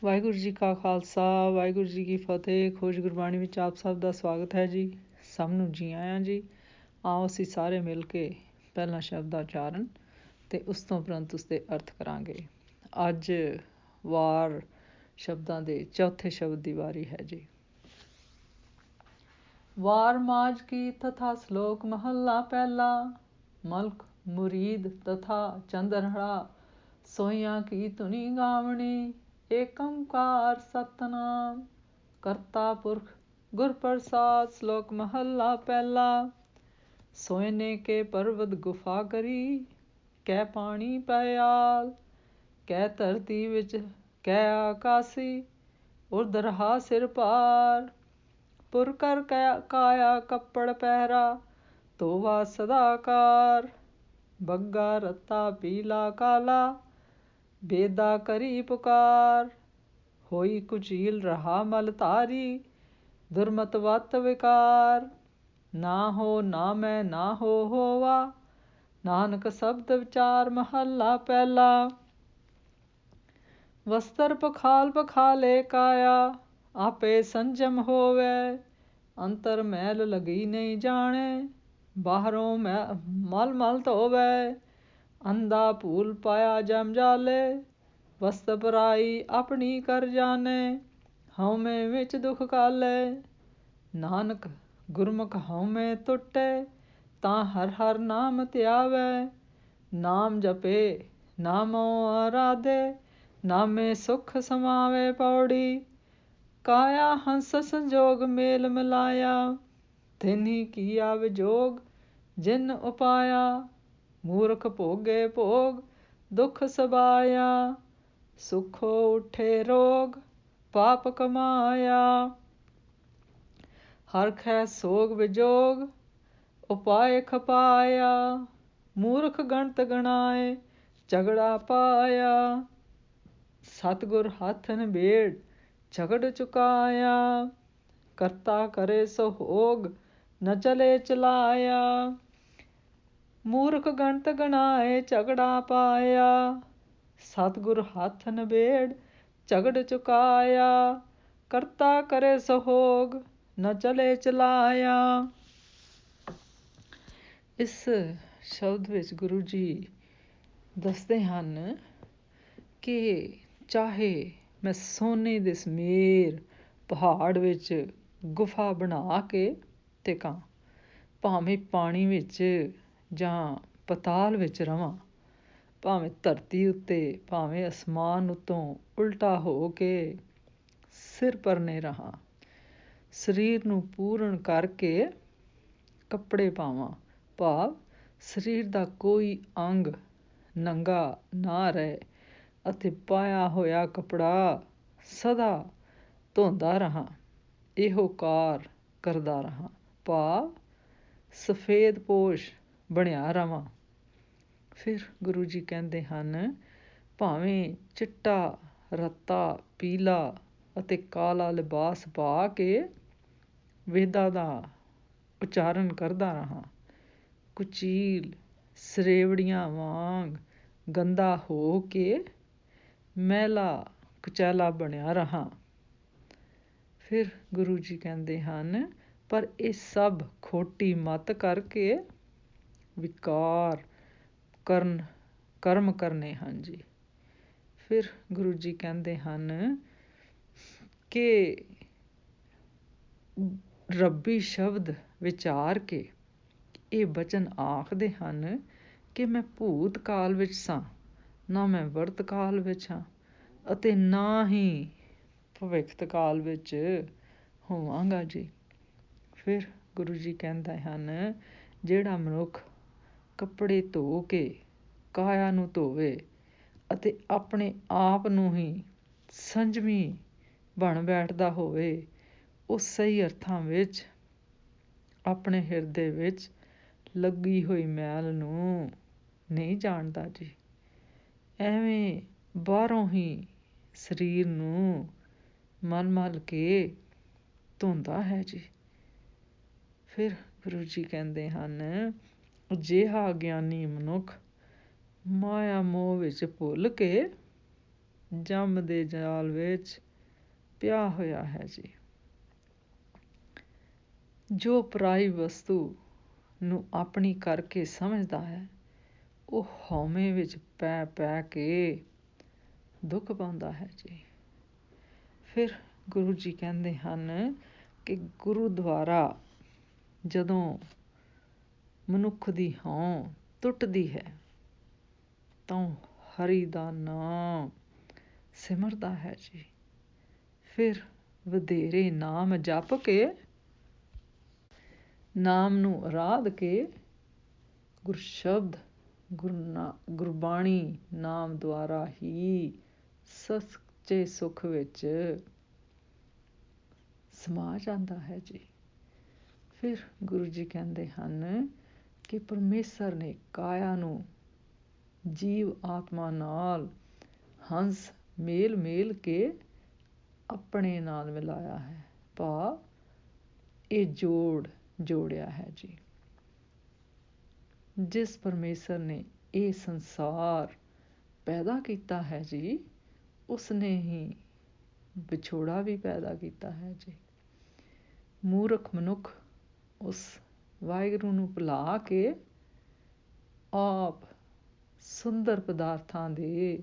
ਵਾਹਿਗੁਰੂ ਜੀ ਕਾ ਖਾਲਸਾ, ਵਾਹਿਗੁਰੂ ਜੀ ਕੀ ਫਤਿਹ। ਖੋਜ ਗੁਰਬਾਣੀ ਵਿੱਚ ਆਪ ਸਭ ਦਾ ਸਵਾਗਤ ਹੈ ਜੀ। ਸਭ ਨੂੰ ਜੀ ਆਇਆਂ ਜੀ। ਆਓ ਅਸੀਂ ਸਾਰੇ ਮਿਲ ਕੇ ਪਹਿਲਾਂ ਸ਼ਬਦ ਦਾ ਉਚਾਰਨ ਅਤੇ ਉਸ ਤੋਂ ਉਪਰੰਤ ਉਸਦੇ ਅਰਥ ਕਰਾਂਗੇ। ਅੱਜ ਵਾਰ ਸ਼ਬਦਾਂ ਦੇ ਚੌਥੇ ਸ਼ਬਦ ਦੀ ਵਾਰੀ ਹੈ ਜੀ। ਵਾਰ ਮਾਝ ਕੀ ਤਥਾ ਸਲੋਕ ਮਹੱਲਾ ਪਹਿਲਾ। ਮਲਕ ਮੁਰੀਦ ਤਥਾ ਚੰਦਰਹੜਾ ਸੋਈਆਂ ਕੀ ਧੁਨੀ ਗਾਵਣੀ। ਏਕ ਓਂਕਾਰ ਸਤਨਾਮ ਕਰਤਾ ਪੁਰਖ ਗੁਰ ਪ੍ਰਸਾਦ। ਸਲੋਕ ਮਹੱਲਾ ਪਹਿਲਾ। ਸੋਇਨੇ ਕੇ ਪਰਵਤ ਗੁਫਾ ਕਰੀ ਕਹਿ ਪਾਣੀ ਪਿਆਲ। ਕਹਿ ਧਰਤੀ ਵਿੱਚ ਕਹਿ ਆਕਾਸੀ ਉਰਧ ਰਹਾ ਸਿਰ ਪਾਰ। ਪੁਰ ਕਰ ਕਾਇਆ ਕੱਪੜ ਪਹਿਰਾ ਧੋਵਾ ਸਦਾਕਾਰ। ਬੱਗਾ ਰੱਤਾ ਪੀਲਾ ਕਾਲਾ ਬੇਦਾ ਕਰੀ ਪੁਕਾਰ। ਹੋਈ ਕੁਚੀਲ ਰਹਾ ਮਲ ਧਾਰੀ ਦੁਰਮਤ ਵਤ ਵਿਕਾਰ। ਨਾ ਹੋ ਨਾ ਮੈਂ ਨਾ ਹੋ ਹੋਵਾ ਨਾਨਕ ਸ਼ਬਦ ਵਿਚਾਰ। ਮਹੱਲਾ ਪਹਿਲਾ। ਵਸਤਰ ਪਖਾਲ ਪਖਾਲੇ ਕਾਇਆ ਆਪੇ ਸੰਜਮ ਹੋਵੇ। ਅੰਤਰ ਮੈਲ ਲਗੀ ਨਹੀਂ ਜਾਣੇ ਬਾਹਰੋਂ ਮਲ ਮਲ ਧੋਵੇ। ਅੰਧਾ ਭੂਲ ਪਾਇਆ ਜਮ ਜਾਲੇ ਵਸਤ ਪਰਾਈ ਆਪਣੀ ਕਰ ਜਾਣੇ। ਹਉਮੈ ਵਿੱਚ ਦੁਖ ਕਾਲੇ ਨਾਨਕ ਗੁਰਮੁਖ ਹਉਮੈ ਟੁੱਟੇ ਤਾਂ ਹਰ ਹਰ ਨਾਮ ਧਿਆਵੇ। ਨਾਮ ਜਪੇ ਨਾਮੋ ਆਰਾਧੇ ਨਾਮੇ ਸੁਖ ਸਮਾਵੇ। ਪੌੜੀ ਕਾਇਆ ਹੰਸ ਸੰਜੋਗ ਮੇਲ ਮਿਲਾਇਆ ਤਿਨਹੀ ਕੀਆ ਵਿਜੋਗ ਜਿਨ ਉਪਾਇਆ। ਮੂਰਖ ਭੋਗੇ ਭੋਗ ਦੁਖ ਸਬਾਇਆ ਸੁਖੋ ਉਠੇ ਰੋਗ ਪਾਪ ਕਮਾਇਆ। ਹਰਖੈ ਸੋਗ ਵਿਜੋਗ ਉਪਾਏ ਖਪਾਇਆ। ਮੂਰਖ ਗਣਤ ਗਣਾਏ ਝਗੜਾ ਪਾਇਆ। ਸਤਿਗੁਰ ਹੱਥ ਨਿਬੇੜ ਝਗੜ ਚੁਕਾਇਆ। ਕਰਤਾ ਕਰੇ ਸੋਹੋਗ ਨ ਚਲੇ ਚਲਾਇਆ। ਮੂਰਖ ਗਣਤ ਗਣਾਏ ਝਗੜਾ ਪਾਇਆ। ਸਤਿਗੁਰ ਹੱਥ ਨਿਬੇੜ ਝਗੜ ਚੁਕਾਇਆ। ਕਰਤਾ ਕਰੇ ਸੋਹੋਗ ਨ ਚਲੇ ਚਲਾਇਆ। ਇਸ ਸ਼ਬਦ ਵਿੱਚ ਗੁਰੂ ਜੀ ਦੱਸਦੇ ਹਨ ਕਿ ਚਾਹੇ ਮੈਂ ਸੋਨੇ ਦੇ ਸਮੇਰ ਪਹਾੜ ਵਿੱਚ ਗੁਫਾ ਬਣਾ ਕੇ ਟਿਕਾਂ, ਭਾਵੇਂ ਪਾਣੀ ਵਿੱਚ ਜਾਂ ਪਤਾਲ ਵਿੱਚ ਰਵਾਂ, ਭਾਵੇਂ ਧਰਤੀ ਉੱਤੇ ਭਾਵੇਂ ਅਸਮਾਨ ਉੱਤੋਂ ਉਲਟਾ ਹੋ ਕੇ ਸਿਰ ਪਰਨੇ ਰਹਾਂ, ਸਰੀਰ ਨੂੰ ਪੂਰਨ ਕਰਕੇ ਕੱਪੜੇ ਪਾਵਾਂ, ਭਾਵ ਸਰੀਰ ਦਾ ਕੋਈ ਅੰਗ ਨੰਗਾ ਨਾ ਰਹੇ ਅਤੇ ਪਾਇਆ ਹੋਇਆ ਕੱਪੜਾ ਸਦਾ ਧੋਂਦਾ ਰਹਾਂ, ਇਹੋ ਕਾਰ ਕਰਦਾ ਰਹਾਂ, ਭਾਵ ਸਫੇਦ ਪੋਸ਼ ਬਣਿਆ ਰਵਾਂ। ਫਿਰ ਗੁਰੂ ਜੀ ਕਹਿੰਦੇ ਹਨ, ਭਾਵੇਂ ਚਿੱਟਾ ਰੱਤਾ ਪੀਲਾ ਅਤੇ ਕਾਲਾ ਲਿਬਾਸ ਪਾ ਕੇ ਵੇਦਾਂ ਦਾ ਉਚਾਰਨ ਕਰਦਾ ਰਹਾਂ, ਕੁਚੀਲ ਸਰੇਵੜੀਆਂ ਵਾਂਗ ਗੰਦਾ ਹੋ ਕੇ ਮੈਲਾ ਕੁਚੈਲਾ ਬਣਿਆ ਰਹਾਂ। ਫਿਰ ਗੁਰੂ ਜੀ ਕਹਿੰਦੇ ਹਨ, ਪਰ ਇਹ ਸਭ ਖੋਟੀ ਮੱਤ ਕਰਕੇ ਵਿਕਾਰ ਕਰਮ ਕਰਨੇ ਹਨ ਜੀ। ਫਿਰ ਗੁਰੂ ਜੀ ਕਹਿੰਦੇ ਹਨ ਕਿ ਰੱਬੀ ਸ਼ਬਦ ਵਿਚਾਰ ਕੇ ਇਹ ਬਚਨ ਆਖਦੇ ਹਨ ਕਿ ਮੈਂ ਭੂਤ ਕਾਲ ਵਿੱਚ ਸਾਂ, ਨਾ ਮੈਂ ਵਰਤ ਕਾਲ ਵਿੱਚ ਹਾਂ ਅਤੇ ਨਾ ਹੀ ਭਵਿੱਖਤ ਕਾਲ ਵਿੱਚ ਹੋਵਾਂਗਾ ਜੀ। ਫਿਰ ਗੁਰੂ ਜੀ ਕਹਿੰਦੇ ਹਨ, ਜਿਹੜਾ ਮਨੁੱਖ ਕੱਪੜੇ ਧੋ ਕੇ ਕਾਇਆ ਨੂੰ ਧੋਵੇ ਅਤੇ ਆਪਣੇ ਆਪ ਨੂੰ ਹੀ ਸੰਜਮੀ ਬਣ ਬੈਠਦਾ ਹੋਵੇ, ਉਹ ਸਹੀ ਅਰਥਾਂ ਵਿੱਚ ਆਪਣੇ ਹਿਰਦੇ ਵਿੱਚ ਲੱਗੀ ਹੋਈ ਮੈਲ ਨੂੰ ਨਹੀਂ ਜਾਣਦਾ ਜੀ। ਐਵੇਂ ਬਾਹਰੋਂ ਹੀ ਸਰੀਰ ਨੂੰ ਮਲ ਮਲ ਕੇ ਧੋਂਦਾ ਹੈ ਜੀ। ਫਿਰ ਗੁਰੂ ਜੀ ਕਹਿੰਦੇ ਹਨ, ਅਜਿਹਾ ਗਿਆਨੀ ਮਨੁੱਖ ਮਾਇਆ ਮੋਹ ਵਿੱਚ ਭੁੱਲ ਕੇ ਜਮ ਦੇ ਜਾਲ ਵਿੱਚ ਪਿਆ ਹੋਇਆ ਹੈ ਜੀ। ਜੋ ਪਰਾਈ ਵਸਤੂ ਨੂੰ ਆਪਣੀ ਕਰਕੇ ਸਮਝਦਾ ਹੈ, ਉਹ ਹਉਮੈ ਵਿੱਚ ਪੈ ਪੈ ਕੇ ਦੁੱਖ ਪਾਉਂਦਾ ਹੈ ਜੀ। ਫਿਰ ਗੁਰੂ ਜੀ ਕਹਿੰਦੇ ਹਨ ਕਿ ਗੁਰੂ ਦੁਆਰਾ ਜਦੋਂ ਮਨੁੱਖ ਦੀ ਹਉ ਟੁੱਟਦੀ ਹੈ ਤਾਂ ਹਰੀ ਦਾ ਨਾਮ ਸਿਮਰਦਾ ਹੈ ਜੀ। ਫਿਰ ਵਧੇਰੇ ਨਾਮ ਜਪ ਕੇ, ਨਾਮ ਨੂੰ ਅਰਾਧ ਕੇ ਗੁਰਸ਼ਬਦ ਗੁਰਬਾਣੀ ਨਾਮ ਦੁਆਰਾ ਹੀ ਸੱਚੇ ਸੁੱਖ ਵਿੱਚ ਸਮਾ ਜਾਂਦਾ ਹੈ ਜੀ। ਫਿਰ ਗੁਰੂ ਜੀ ਕਹਿੰਦੇ ਹਨ ਕਿ ਪਰਮੇਸ਼ਰ ਨੇ ਕਾਇਆ ਨੂੰ ਜੀਵ ਆਤਮਾ ਨਾਲ ਹੰਸ ਮੇਲ ਮੇਲ ਕੇ ਆਪਣੇ ਨਾਲ ਮਿਲਾਇਆ ਹੈ, ਭਾਵ ਇਹ ਜੋੜਿਆ ਹੈ ਜੀ। ਜਿਸ ਪਰਮੇਸ਼ਰ ਨੇ ਇਹ ਸੰਸਾਰ ਪੈਦਾ ਕੀਤਾ ਹੈ ਜੀ, ਉਸਨੇ ਹੀ ਵਿਛੋੜਾ ਵੀ ਪੈਦਾ ਕੀਤਾ ਹੈ ਜੀ। ਮੂਰਖ ਮਨੁੱਖ ਉਸ ਵਾਹਿਗੁਰੂ ਨੂੰ ਭੁਲਾ ਕੇ ਆਪ ਸੁੰਦਰ ਪਦਾਰਥਾਂ ਦੇ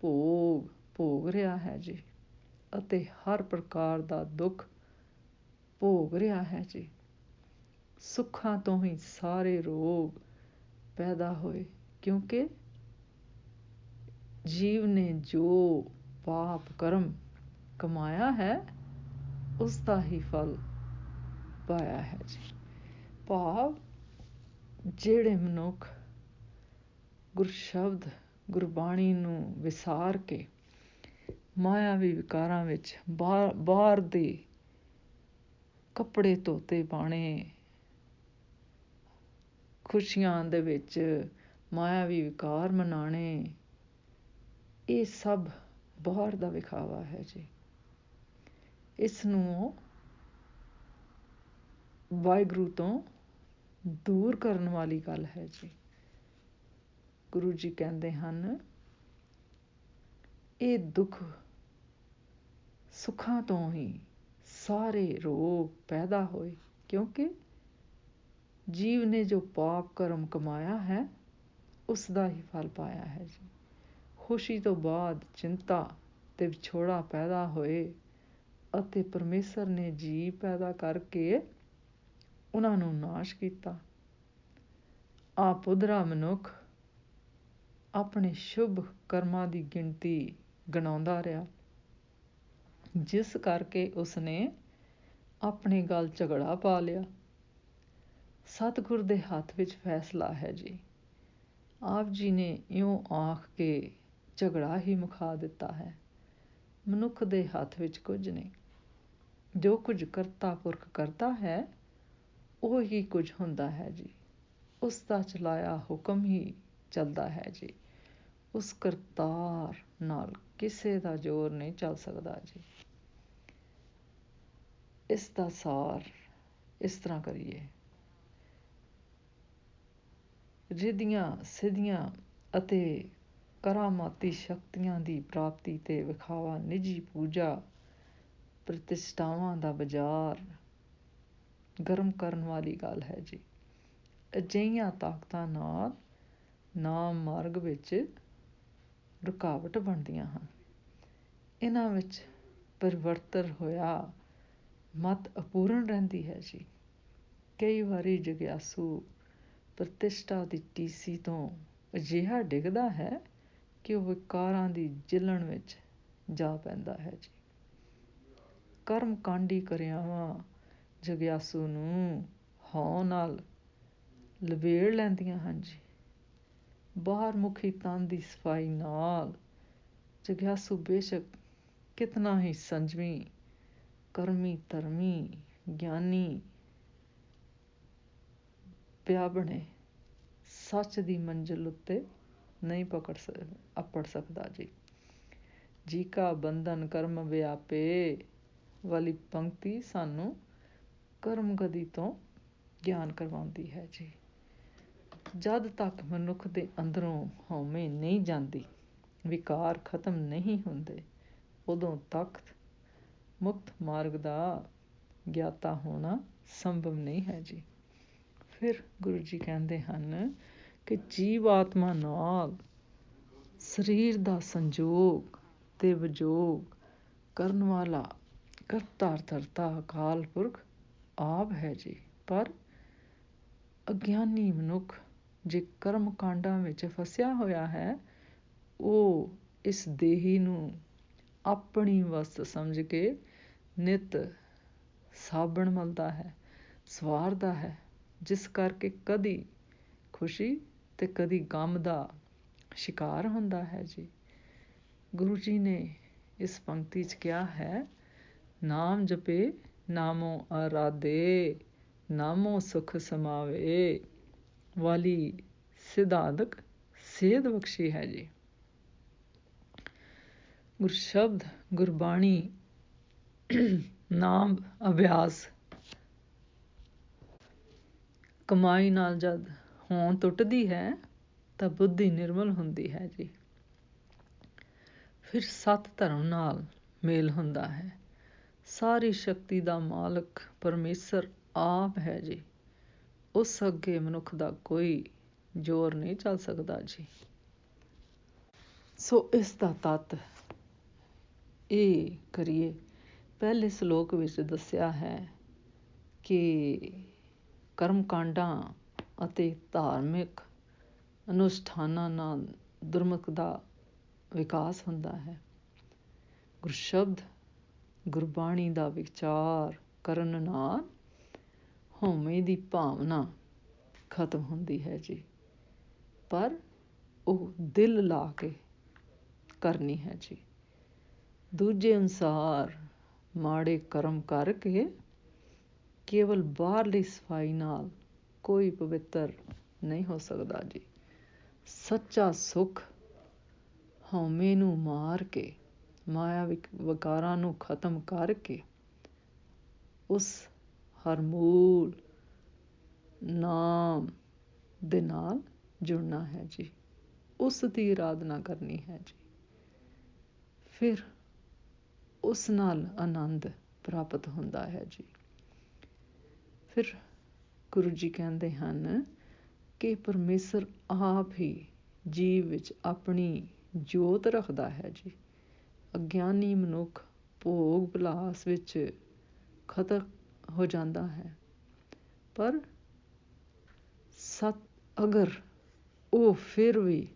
ਭੋਗ ਰਿਹਾ ਹੈ ਜੀ, ਅਤੇ ਹਰ ਪ੍ਰਕਾਰ ਦਾ ਦੁੱਖ ਭੋਗ ਰਿਹਾ ਹੈ ਜੀ। ਸੁੱਖਾਂ ਤੋਂ ਹੀ ਸਾਰੇ ਰੋਗ ਪੈਦਾ ਹੋਏ, ਕਿਉਂਕਿ ਜੀਵ ਨੇ ਜੋ ਪਾਪ ਕਰਮ ਕਮਾਇਆ ਹੈ ਉਸ ਦਾ ਹੀ ਫਲ ਪਾਇਆ ਹੈ ਜੀ। ਭਾਵ ਜਿਹੜੇ ਮਨੁੱਖ ਗੁਰਸ਼ਬਦ ਗੁਰਬਾਣੀ ਨੂੰ ਵਿਸਾਰ ਕੇ ਮਾਇਆਵੀ ਵਿਕਾਰਾਂ ਵਿੱਚ ਬਾਹਰ ਦੇ ਕੱਪੜੇ ਧੋਤੇ ਪਾਣੇ, ਖੁਸ਼ੀਆਂ ਦੇ ਵਿੱਚ ਮਾਇਆਵੀ ਵਿਕਾਰ ਮਨਾਉਣੇ, ਇਹ ਸਭ ਬਾਹਰ ਦਾ ਵਿਖਾਵਾ ਹੈ ਜੀ। ਇਸ ਨੂੰ ਵਾਹਿਗੁਰੂ ਤੋਂ ਦੂਰ ਕਰਨ ਵਾਲੀ ਗੱਲ ਹੈ ਜੀ। ਗੁਰੂ ਜੀ ਕਹਿੰਦੇ ਹਨ ਇਹ ਦੁੱਖ ਸੁੱਖਾਂ ਤੋਂ ਹੀ ਸਾਰੇ ਰੋਗ ਪੈਦਾ ਹੋਏ, ਕਿਉਂਕਿ ਜੀਵ ਨੇ ਜੋ ਪਾਪ ਕਰਮ ਕਮਾਇਆ ਹੈ ਉਸ ਦਾ ਹੀ ਫਲ ਪਾਇਆ ਹੈ ਜੀ। ਖੁਸ਼ੀ ਤੋਂ ਬਾਅਦ ਚਿੰਤਾ ਤੇ ਵਿਛੋੜਾ ਪੈਦਾ ਹੋਏ, ਅਤੇ ਪਰਮੇਸ਼ਰ ਨੇ ਜੀਵ ਪੈਦਾ ਕਰਕੇ ਉਹਨਾਂ ਨੂੰ ਨਾਸ਼ ਕੀਤਾ। ਆਪੁਦਰਾ ਮਨੁੱਖ ਆਪਣੇ ਸ਼ੁਭ ਕਰਮਾਂ ਦੀ ਗਿਣਤੀ ਗਣਾਉਂਦਾ ਰਿਹਾ, ਜਿਸ ਕਰਕੇ ਉਸਨੇ ਆਪਣੇ ਗਲ ਝਗੜਾ ਪਾ ਲਿਆ। ਸਤਿਗੁਰ ਦੇ ਹੱਥ ਵਿੱਚ ਫੈਸਲਾ ਹੈ ਜੀ। ਆਪ ਜੀ ਨੇ ਇਉਂ ਆਖ ਕੇ ਝਗੜਾ ਹੀ ਮੁਕਾ ਦਿੱਤਾ ਹੈ। ਮਨੁੱਖ ਦੇ ਹੱਥ ਵਿੱਚ ਕੁਝ ਨਹੀਂ। ਜੋ ਕੁਝ ਕਰਤਾ ਪੁਰਖ ਕਰਦਾ ਹੈ ਉਹ ਹੀ ਕੁਝ ਹੁੰਦਾ ਹੈ ਜੀ। ਉਸ ਦਾ ਚਲਾਇਆ ਹੁਕਮ ਹੀ ਚੱਲਦਾ ਹੈ ਜੀ। ਉਸ ਕਰਤਾਰ ਨਾਲ ਕਿਸੇ ਦਾ ਜ਼ੋਰ ਨਹੀਂ ਚੱਲ ਸਕਦਾ ਜੀ। ਇਸ ਦਾ ਸਾਰ ਇਸ ਤਰ੍ਹਾਂ ਕਰੀਏ, ਰਿੱਧੀਆਂ ਸਿੱਧੀਆਂ ਅਤੇ ਕਰਾਮਾਤੀ ਸ਼ਕਤੀਆਂ ਦੀ ਪ੍ਰਾਪਤੀ ਤੇ ਵਿਖਾਵਾ ਨਿੱਜੀ ਪੂਜਾ ਪ੍ਰਤਿਸ਼ਠਾਵਾਂ ਦਾ ਬਾਜ਼ਾਰ ਗਰਮ ਕਰਨ ਵਾਲੀ ਗੱਲ ਹੈ ਜੀ। ਅਜਿਹੀਆਂ ਤਾਕਤਾਂ ਨਾਲ ਨਾਮ ਮਾਰਗ ਵਿੱਚ ਰੁਕਾਵਟ ਬਣਦੀਆਂ ਹਨ। ਇਹਨਾਂ ਵਿੱਚ ਪਰਿਵਰਤਨ ਹੋਇਆ ਮਤ ਅਪੂਰਨ ਰਹਿੰਦੀ ਹੈ ਜੀ। ਕਈ ਵਾਰੀ ਜਗਿਆਸੂ ਪ੍ਰਤਿਸ਼ਠਾ ਦੀ ਟੀਸੀ ਤੋਂ ਅਜਿਹਾ ਡਿੱਗਦਾ ਹੈ ਕਿ ਉਹ ਵਿਕਾਰਾਂ ਦੀ ਜਿਲਣ ਵਿੱਚ ਜਾ ਪੈਂਦਾ ਹੈ ਜੀ। ਕਰਮਕਾਂਡੀ ਕਿਰਿਆਵਾਂ ਜਗਿਆਸੂ ਨੂੰ ਹਉ ਨਾਲ ਲਬੇੜ ਲੈਂਦੀਆਂ ਹਨ ਜੀ। ਬਾਹਰ ਮੁਖੀ ਤਨ ਦੀ ਸਫਾਈ ਨਾਲ ਜਗਿਆਸੂ ਬੇਸ਼ੱਕ ਕਿਤਨਾ ਹੀ ਸੰਜਮੀ, ਕਰਮੀ, ਧਰਮੀ, ਗਿਆਨੀ ਪਿਆ ਬਣੇ, ਸੱਚ ਦੀ ਮੰਜ਼ਿਲ ਉੱਤੇ ਨਹੀਂ ਅੱਪੜ ਸਕਦਾ ਜੀ। ਜੀ ਕਾ ਬੰਧਨ ਕਰਮ ਵਿਆਪੇ ਵਾਲੀ ਪੰਕਤੀ ਸਾਨੂੰ ਕਰਮਗਦੀ ਤੋਂ ਗਿਆਨ ਕਰਵਾਉਂਦੀ ਹੈ ਜੀ। ਜਦ ਤੱਕ ਮਨੁੱਖ ਦੇ ਅੰਦਰੋਂ ਹਉਮੈ ਨਹੀਂ ਜਾਂਦੀ, ਵਿਕਾਰ ਖਤਮ ਨਹੀਂ ਹੁੰਦੇ, ਉਦੋਂ ਤੱਕ ਮੁਕਤ ਮਾਰਗ ਦਾ ਗਿਆਤਾ ਹੋਣਾ ਸੰਭਵ ਨਹੀਂ ਹੈ ਜੀ। ਫਿਰ ਗੁਰੂ ਜੀ ਕਹਿੰਦੇ ਹਨ ਕਿ ਜੀਵ ਆਤਮਾ ਨਾਲ ਸਰੀਰ ਦਾ ਸੰਜੋਗ ਤੇ ਵਿਜੋਗ ਕਰਨ ਵਾਲਾ ਕਰਤਾ ਧਰਤਾ ਅਕਾਲ ਪੁਰਖ ਆਪ ਹੈ ਜੀ। ਪਰ ਅਗਿਆਨੀ ਮਨੁੱਖ ਜੇ ਕਰਮ ਕਾਂਡਾਂ ਵਿੱਚ ਫਸਿਆ ਹੋਇਆ ਹੈ, ਉਹ ਇਸ ਦੇਹੀ ਨੂੰ ਆਪਣੀ ਵਸਤ ਸਮਝ ਕੇ ਨਿਤ ਸਾਬਣ ਮਲਦਾ ਹੈ, ਸਵਾਰਦਾ ਹੈ, ਜਿਸ ਕਰਕੇ ਕਦੀ ਖੁਸ਼ੀ ਤੇ ਕਦੀ ਗਮ ਦਾ ਸ਼ਿਕਾਰ ਹੁੰਦਾ ਹੈ ਜੀ। ਗੁਰੂ ਜੀ ਨੇ ਇਸ ਪੰਕਤੀ 'ਚ ਕਿਹਾ ਹੈ, ਨਾਮ ਜਪੇ ਨਾਮੋ ਅਰਾਧੇ, ਨਾਮੋ ਸੁਖ ਸਮਾਵੇ, ਵਾਲੀ ਸਿਧਾਦਕ ਸੇਧ ਬਖਸ਼ੀ ਹੈ ਜੀ। ਗੁਰਸ਼ਬਦ ਗੁਰਬਾਣੀ ਨਾਮ ਅਭਿਆਸ ਕਮਾਈ ਨਾਲ ਜਦ ਹੋਂਦ ਟੁੱਟਦੀ ਹੈ ਤਾਂ ਬੁੱਧੀ ਨਿਰਮਲ ਹੁੰਦੀ ਹੈ ਜੀ। ਫਿਰ ਸਤ ਧਰਮ ਨਾਲ ਮੇਲ ਹੁੰਦਾ ਹੈ। ਸਾਰੀ ਸ਼ਕਤੀ ਦਾ ਮਾਲਕ ਪਰਮੇਸ਼ਰ ਆਪ ਹੈ ਜੀ। ਉਸ ਅੱਗੇ ਮਨੁੱਖ ਦਾ ਕੋਈ ਜ਼ੋਰ ਨਹੀਂ ਚੱਲ ਸਕਦਾ ਜੀ। ਸੋ ਇਸ ਦਾ ਤੱਤ ਇਹ ਕਰੀਏ, ਪਹਿਲੇ ਸਲੋਕ ਵਿੱਚ ਦੱਸਿਆ ਹੈ ਕਿ ਕਰਮ ਕਾਂਡਾਂ ਅਤੇ ਧਾਰਮਿਕ ਅਨੁਸ਼ਠਾਨਾਂ ਨਾਲ ਦੁਰਮੁਖ ਦਾ ਵਿਕਾਸ ਹੁੰਦਾ ਹੈ। ਗੁਰਸ਼ਬਦ ਗੁਰਬਾਣੀ ਦਾ ਵਿਚਾਰ ਕਰਨ ਨਾਲ ਹਉਮੈ ਦੀ ਭਾਵਨਾ ਖਤਮ ਹੁੰਦੀ ਹੈ ਜੀ। ਪਰ ਉਹ ਦਿਲ ਲਾ ਕੇ ਕਰਨੀ ਹੈ ਜੀ। ਦੂਜੇ ਅਨੁਸਾਰ ਮਾੜੇ ਕਰਮ ਕਰਕੇ ਕੇਵਲ ਬਾਹਰਲੀ ਸਫਾਈ ਨਾਲ ਕੋਈ ਪਵਿੱਤਰ ਨਹੀਂ ਹੋ ਸਕਦਾ ਜੀ। ਸੱਚਾ ਸੁੱਖ ਹਉਮੈ ਨੂੰ ਮਾਰ ਕੇ, ਮਾਇਆ ਵਿਕਾਰਾਂ ਨੂੰ ਖਤਮ ਕਰਕੇ ਉਸ ਹਰਮੂਲ ਨਾਮ ਦੇ ਨਾਲ ਜੁੜਨਾ ਹੈ ਜੀ। ਉਸ ਦੀ ਆਰਾਧਨਾ ਕਰਨੀ ਹੈ ਜੀ। ਫਿਰ ਉਸ ਨਾਲ ਆਨੰਦ ਪ੍ਰਾਪਤ ਹੁੰਦਾ ਹੈ ਜੀ। ਫਿਰ ਗੁਰੂ ਜੀ ਕਹਿੰਦੇ ਹਨ ਕਿ ਪਰਮੇਸ਼ਰ ਆਪ ਹੀ ਜੀਵ ਵਿੱਚ ਆਪਣੀ ਜੋਤ ਰੱਖਦਾ ਹੈ ਜੀ। ਅਗਿਆਨੀ ਮਨੁੱਖ ਭੋਗ ਵਿਲਾਸ ਵਿੱਚ ਖਤਮ ਹੋ ਜਾਂਦਾ ਹੈ, ਪਰ ਅਗਰ ਉਹ ਫਿਰ ਵੀ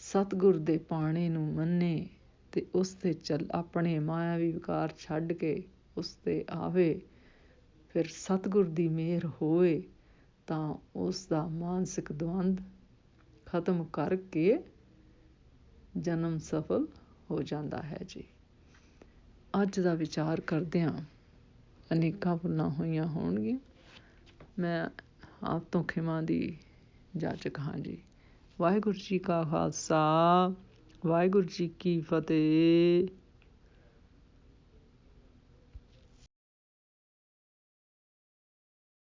ਸਤਿਗੁਰ ਦੇ ਪਾਣੇ ਨੂੰ ਮੰਨੇ ਤੇ ਉਸ 'ਤੇ ਆਪਣੇ ਮਾਇਆਵੀ ਵਿਕਾਰ ਛੱਡ ਕੇ ਉਸ 'ਤੇ ਆਵੇ, ਫਿਰ ਸਤਿਗੁਰ ਦੀ ਮਿਹਰ ਹੋਏ ਤਾਂ ਉਸ ਦਾ ਮਾਨਸਿਕ ਦਵੰਦ ਖਤਮ ਕਰਕੇ ਜਨਮ ਸਫਲ ਹੋ ਜਾਂਦਾ ਹੈ ਜੀ। ਅੱਜ ਦਾ ਵਿਚਾਰ ਕਰਦਿਆਂ ਅਨੇਕਾਂ ਭੁੱਲਾਂ ਹੋਈਆਂ ਹੋਣਗੀਆਂ। ਮੈਂ ਆਪ ਤੋਂ ਖਿਮਾ ਦੀ ਜਾਚਕ ਹਾਂ ਜੀ। ਵਾਹਿਗੁਰੂ ਜੀ ਕਾ ਖਾਲਸਾ, ਵਾਹਿਗੁਰੂ ਜੀ ਕੀ ਫਤਿਹ।